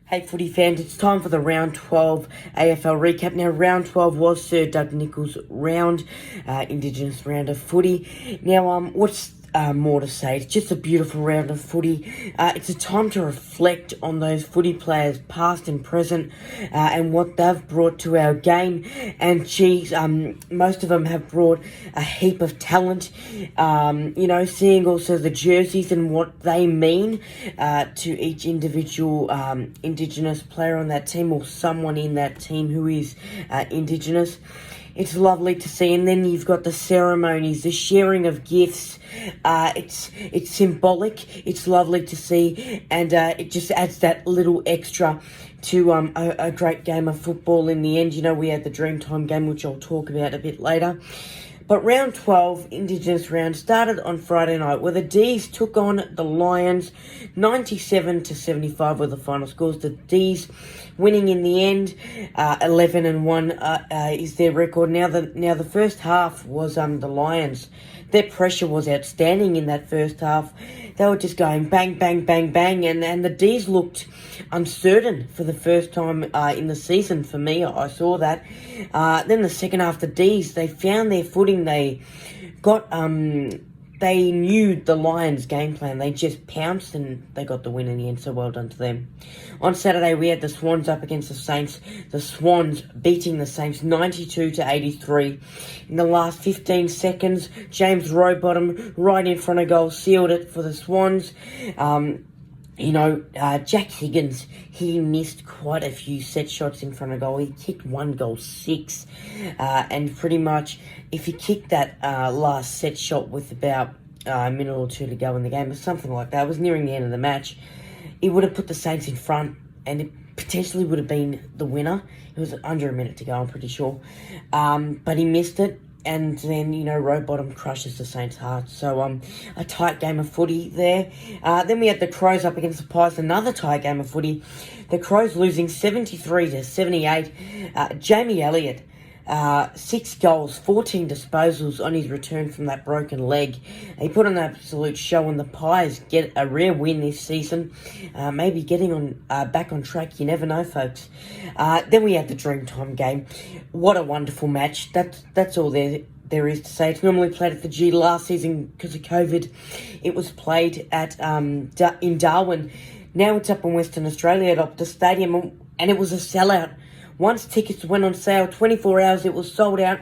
Hey footy fans, it's time for the round 12 AFL recap. Now round 12 was Sir Doug Nicholls' round, Indigenous round of footy. Now what's more to say? It's just a beautiful round of footy. It's a time to reflect on those footy players past and present, and what they've brought to our game. And geez, most of them have brought a heap of talent. Seeing also the jerseys and what they mean to each individual Indigenous player on that team, or someone in that team who is Indigenous. It's lovely to see. And then you've got the ceremonies, the sharing of gifts. It's symbolic. It's lovely to see, and it just adds that little extra to a great game of football in the end. We had the Dreamtime game, which I'll talk about a bit later. But round 12, Indigenous round, started on Friday night, where the D's took on the Lions. 97-75 were the final scores. The D's winning in the end. 11-1 is their record. Now the first half was the Lions. Their pressure was outstanding in that first half. They were just going bang, bang, bang, bang, and the D's looked uncertain for the first time in the season. For me, I saw that. Then the second half, the D's, they found their footing. They got they knew the Lions' game plan. They just pounced and they got the win in the end, so well done to them. On Saturday, we had the Swans up against the Saints. The Swans beating the Saints 92-83. In the last 15 seconds, James Rowbottom, right in front of goal, sealed it for the Swans. Jack Higgins, he missed quite a few set shots in front of goal. He kicked 1 goal 6. And pretty much, if he kicked that last set shot with about a minute or two to go in the game, or something like that, it was nearing the end of the match, it would have put the Saints in front, and it potentially would have been the winner. It was under a minute to go, I'm pretty sure. But he missed it. And then, Rowbottom crushes the Saints' heart. So, a tight game of footy there. Then we had the Crows up against the Pies, another tight game of footy. The Crows losing 73-78. Jamie Elliott, 6 goals, 14 disposals on his return from that broken leg. He put on an absolute show, and the Pies get a rare win this season. Maybe getting on back on track, you never know, folks. Then we had the Dreamtime game. What a wonderful match. That's all there is to say. It's normally played at the G last season because of COVID. It was played at in Darwin. Now it's up in Western Australia at Optus Stadium, and it was a sellout. Once tickets went on sale, 24 hours, it was sold out.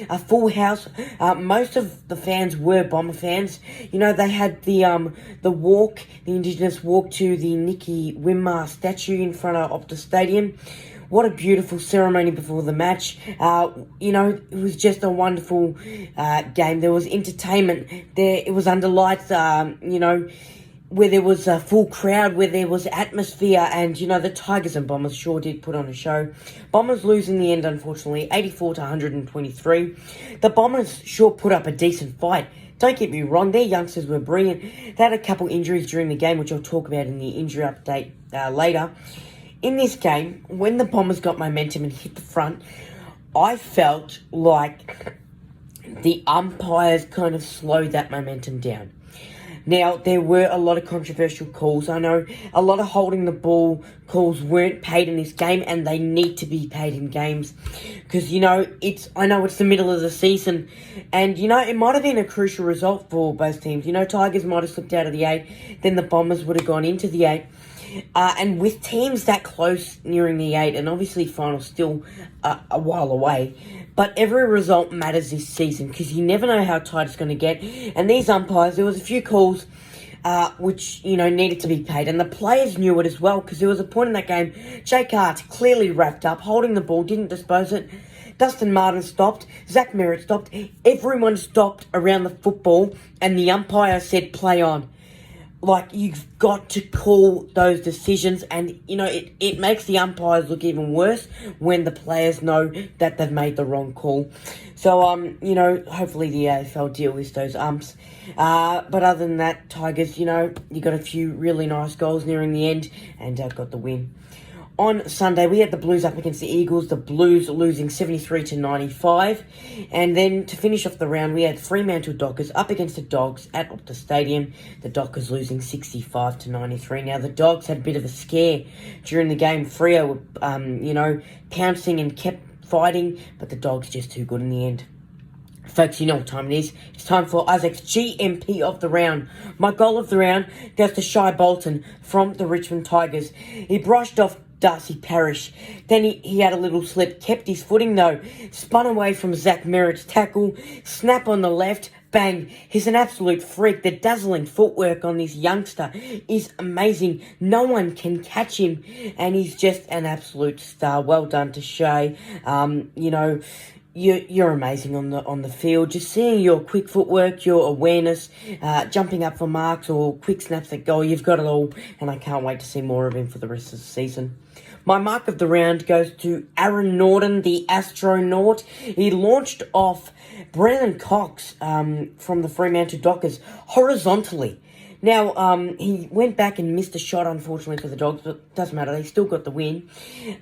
A full house. Most of the fans were Bomber fans. They had the walk, the Indigenous walk to the Nicky Winmar statue in front of Optus Stadium. What a beautiful ceremony before the match. It was just a wonderful game. There was entertainment there. It was under lights, where there was a full crowd, where there was atmosphere, and, the Tigers and Bombers sure did put on a show. Bombers lose in the end, unfortunately, 84-123. The Bombers sure put up a decent fight. Don't get me wrong, their youngsters were brilliant. They had a couple injuries during the game, which I'll talk about in the injury update later. In this game, when the Bombers got momentum and hit the front, I felt like the umpires kind of slowed that momentum down. Now, there were a lot of controversial calls. I know a lot of holding the ball calls weren't paid in this game, and they need to be paid in games. Because, I know it's the middle of the season, and, it might have been a crucial result for both teams. Tigers might have slipped out of the 8, then the Bombers would have gone into the 8. And with teams that close nearing the 8, and obviously finals still a while away, but every result matters this season because you never know how tight it's going to get. And these umpires, there was a few calls which, needed to be paid. And the players knew it as well, because there was a point in that game, Jake Hart clearly wrapped up, holding the ball, didn't dispose it. Dustin Martin stopped. Zach Merritt stopped. Everyone stopped around the football, and the umpire said, play on. Like, you've got to call those decisions, and, it makes the umpires look even worse when the players know that they've made the wrong call. So, hopefully the AFL deal with those umps. But other than that, Tigers, you got a few really nice goals nearing the end, and got the win. On Sunday, we had the Blues up against the Eagles, the Blues losing 73-95. And then to finish off the round, we had Fremantle Dockers up against the Dogs at Optus Stadium, the Dockers losing 65-93. Now, the Dogs had a bit of a scare during the game. Freo were, pouncing and kept fighting, but the Dogs just too good in the end. Folks, you know what time it is. It's time for Isaac's GMP of the round. My goal of the round goes to Shai Bolton from the Richmond Tigers. He brushed off Darcy Parish. Then he had a little slip, kept his footing though, spun away from Zach Merritt's tackle, snap on the left, bang. He's an absolute freak. The dazzling footwork on this youngster is amazing. No one can catch him, and he's just an absolute star. Well done to Shai. You're amazing on the field. Just seeing your quick footwork, your awareness, jumping up for marks or quick snaps at goal, you've got it all, and I can't wait to see more of him for the rest of the season. My mark of the round goes to Aaron Norton, the astronaut. He launched off Brennan Cox from the Fremantle Dockers horizontally. Now, he went back and missed a shot, unfortunately, for the Dogs, but doesn't matter. They still got the win.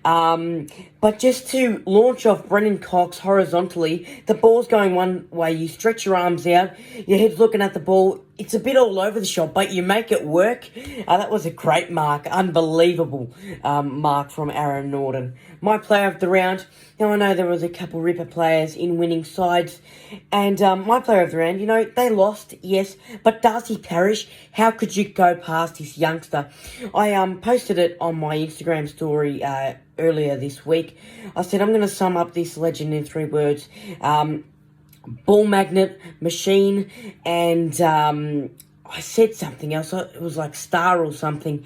But just to launch off Brennan Cox horizontally, the ball's going one way. You stretch your arms out. Your head's looking at the ball. It's a bit all over the shot, but you make it work. That was a great mark. Unbelievable mark from Aaron Norton. My player of the round. Now, I know there was a couple ripper players in winning sides. And my player of the round, they lost, yes. But Darcy Parish, how could you go past this youngster? I posted it on my Instagram story earlier this week. I said, I'm going to sum up this legend in 3 words. Ball magnet, machine, and I said something else. It was like star or something.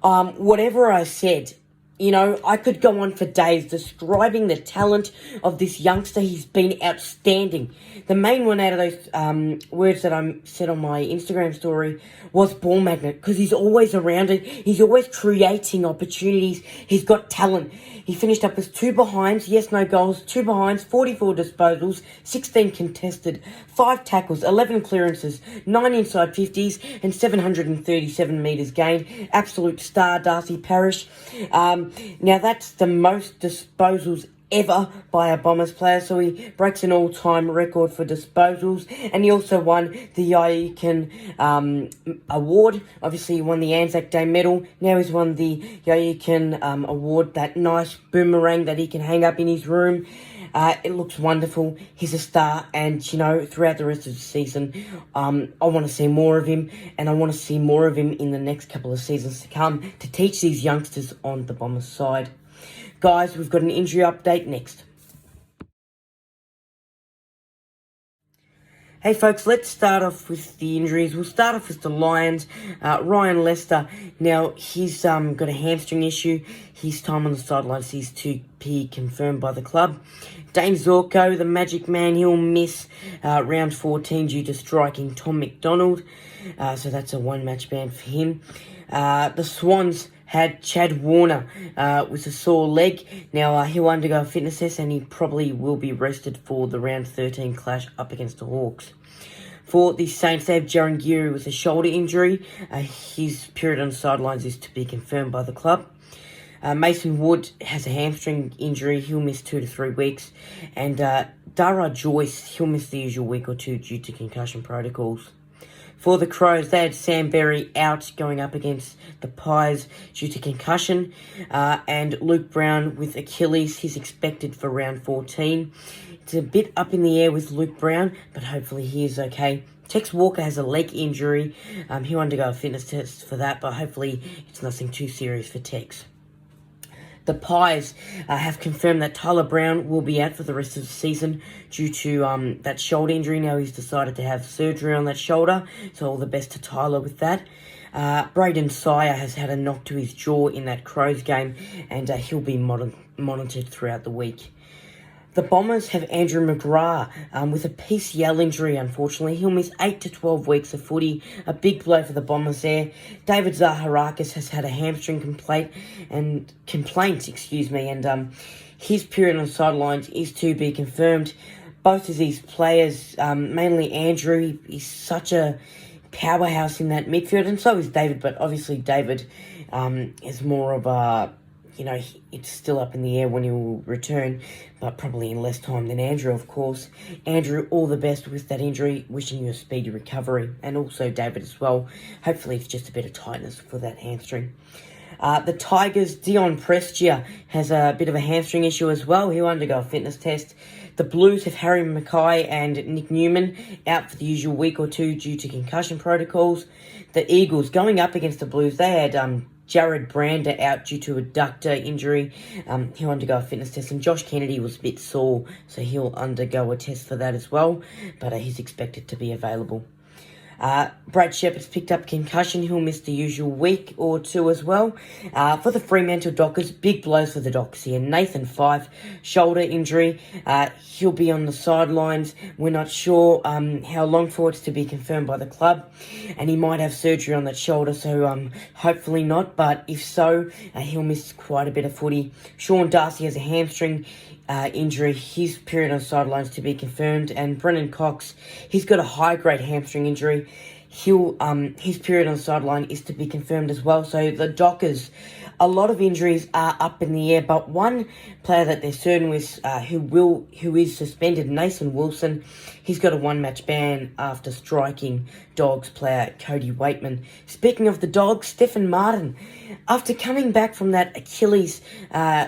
Whatever I said, I could go on for days describing the talent of this youngster. He's been outstanding. The main one out of those words that I said on my Instagram story was ball magnet, because he's always around it. He's always creating opportunities. He's got talent. He finished up with 2 behinds, yes, no goals, 2 behinds, 44 disposals, 16 contested, 5 tackles, 11 clearances, 9 inside 50s, and 737 metres gained. Absolute star, Darcy Parish. Now, that's the most disposals ever by a Bombers player, so he breaks an all-time record for disposals, and he also won the Yayakan award. Obviously, he won the Anzac Day medal. Now he's won the Yayakan award, that nice boomerang that he can hang up in his room. It looks wonderful. He's a star, and, throughout the rest of the season, I want to see more of him, and I want to see more of him in the next couple of seasons to come to teach these youngsters on the Bombers side. Guys, we've got an injury update next. Hey folks, let's start off with the injuries. We'll start off with the Lions. Ryan Lester, now he's got a hamstring issue. His time on the sidelines is to be confirmed by the club. Dane Zorko, the Magic Man, he'll miss round 14 due to striking Tom McDonald. So that's a 1-match ban for him. The Swans had Chad Warner with a sore leg. Now, he'll undergo a fitness test, and he probably will be rested for the round 13 clash up against the Hawks. For the Saints, they have Jaron Geary with a shoulder injury. His period on the sidelines is to be confirmed by the club. Mason Wood has a hamstring injury. He'll miss 2 to 3 weeks. And Dara Joyce, he'll miss the usual week or 2 due to concussion protocols. For the Crows, they had Sam Berry out going up against the Pies due to concussion. And Luke Brown with Achilles, he's expected for round 14. It's a bit up in the air with Luke Brown, but hopefully he is okay. Tex Walker has a leg injury. He'll undergo a fitness test for that, but hopefully it's nothing too serious for Tex. The Pies have confirmed that Tyler Brown will be out for the rest of the season due to that shoulder injury. Now he's decided to have surgery on that shoulder, so all the best to Tyler with that. Braden Sire has had a knock to his jaw in that Crows game, and he'll be monitored throughout the week. The Bombers have Andrew McGrath with a PCL injury, unfortunately. He'll miss 8 to 12 weeks of footy. A big blow for the Bombers there. David Zaharakis has had a hamstring complaint, and his period on the sidelines is to be confirmed. Both of these players, mainly Andrew, he's such a powerhouse in that midfield, and so is David, but obviously David is more of a it's still up in the air when he will return, but probably in less time than Andrew, of course. Andrew, all the best with that injury. Wishing you a speedy recovery. And also David as well. Hopefully it's just a bit of tightness for that hamstring. The Tigers, Dion Prestia has a bit of a hamstring issue as well. He'll undergo a fitness test. The Blues have Harry Mackay and Nick Newman out for the usual week or two due to concussion protocols. The Eagles, going up against the Blues, they had Jared Brander out due to a adductor injury. He'll undergo a fitness test. And Josh Kennedy was a bit sore, so he'll undergo a test for that as well. But he's expected to be available. Brad Shepherd's picked up concussion. He'll miss the usual week or two as well. For the Fremantle Dockers, big blows for the Dockers here. Nathan Fyfe, shoulder injury. He'll be on the sidelines. We're not sure how long for it's to be confirmed by the club. And he might have surgery on that shoulder, so hopefully not. But if so, he'll miss quite a bit of footy. Sean Darcy has a hamstring injury. His period on sidelines to be confirmed. And Brennan Cox, he's got a high-grade hamstring injury. His period on sideline is to be confirmed as well. So the Dockers, a lot of injuries are up in the air, but one player that they're certain with, who is suspended, Nathan Wilson, he's got a one-match ban after striking Dogs player Cody Waitman. Speaking of the Dogs, Stephen Martin, after coming back from that Achilles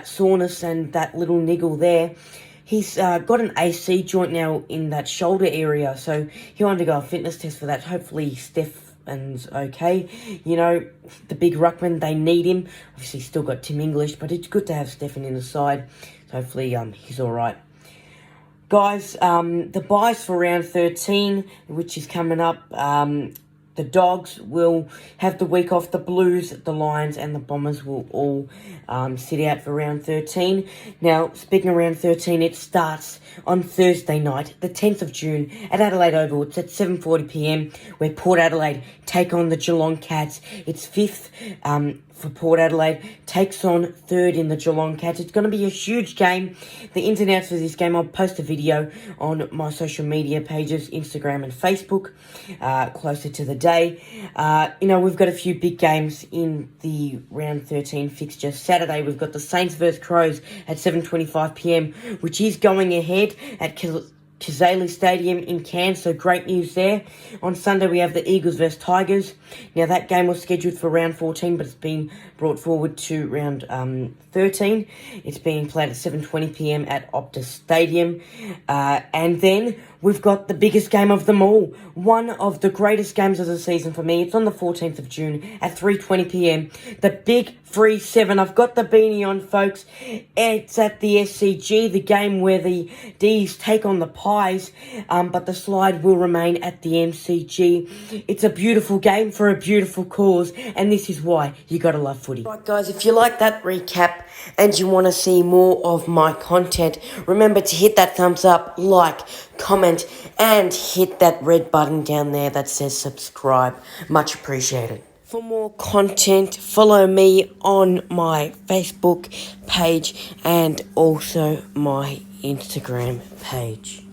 soreness and that little niggle there, he's got an AC joint now in that shoulder area, so he'll undergo a fitness test for that. Hopefully Stefan's okay. The big ruckman, they need him. Obviously still got Tim English, but it's good to have Stefan in the side. So hopefully he's all right. Guys, the buys for round 13, which is coming up, the Dogs will have the week off. The Blues, the Lions, and the Bombers will all sit out for round 13. Now, speaking of round 13, it starts on Thursday night, the 10th of June, at Adelaide Oval. It's at 7:40pm, where Port Adelaide take on the Geelong Cats. It's fifth for Port Adelaide, takes on third in the Geelong Cats. It's going to be a huge game. The ins and outs for this game, I'll post a video on my social media pages, Instagram and Facebook, closer to the day. We've got a few big games in the round 13 fixture. Saturday, we've got the Saints vs Crows at 7:25pm, which is going ahead at Kazali Stadium in Cairns, so great news there. On Sunday, we have the Eagles vs Tigers. Now, that game was scheduled for round 14, but it's been brought forward to round 13. It's being played at 7:20pm at Optus Stadium. And then we've got the biggest game of them all. One of the greatest games of the season for me. It's on the 14th of June at 3:20pm. The Big 3-7. I've got the beanie on, folks. It's at the SCG, the game where the D's take on the Pies, but the slide will remain at the MCG. It's a beautiful game for a beautiful cause, and this is why you gotta love footy. Right, guys, if you like that recap and you want to see more of my content, remember to hit that thumbs up, like, comment, and hit that red button down there that says subscribe. Much appreciated. For more content, follow me on my Facebook page and also my Instagram page.